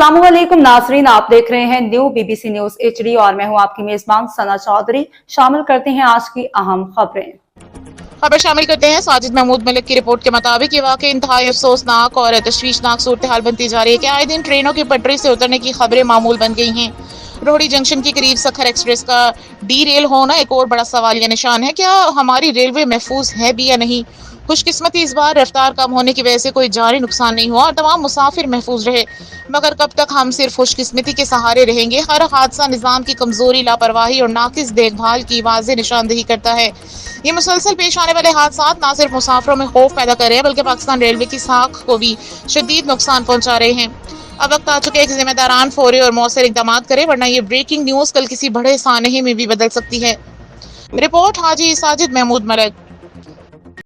अस्सलामुअलैकुम नाज़रीन, आप देख रहे हैं न्यू BBC न्यूज HD और मैं हूं आपकी मेजबान सना चौधरी। शामिल करते हैं आज की अहम खबरें। खबर शामिल करते हैं। साजिद महमूद मलिक की रिपोर्ट के मुताबिक ये वाकई इंतहाई अफसोसनाक और तशवीशनाक सूरत हाल बनती जा रही है कि आए दिन ट्रेनों की पटरी से उतरने की खबरें मामूल बन गई हैं। रोहड़ी जंक्शन के करीब सखर एक्सप्रेस का डीरेल होना एक और बड़ा सवालिया निशान है। क्या हमारी रेलवे महफूज है भी या नहीं? खुशकिस्मती इस बार रफ्तार कम होने की वजह से कोई जानी नुकसान नहीं हुआ और तमाम मुसाफिर महफूज रहे, मगर कब तक हम सिर्फ खुशकिस्मती के सहारे रहेंगे? हर हादसा निज़ाम की कमजोरी, लापरवाही और नाकिस देखभाल की वाज़ेह निशानदेही करता है। ये मुसलसल पेश आने वाले हादसा न सिर्फ मुसाफिरों में खौफ पैदा कर रहे हैं बल्कि पाकिस्तान रेलवे की साख को भी शदीद नुकसान पहुंचा रहे हैं। अब वक्त आ चुके हैं कि जिम्मेदारान फौरी और मौसर इकदाम करें, वरना ये ब्रेकिंग न्यूज कल किसी बड़े सानहे में भी बदल सकती है। रिपोर्ट हाजी साजिद महमूद मलिक।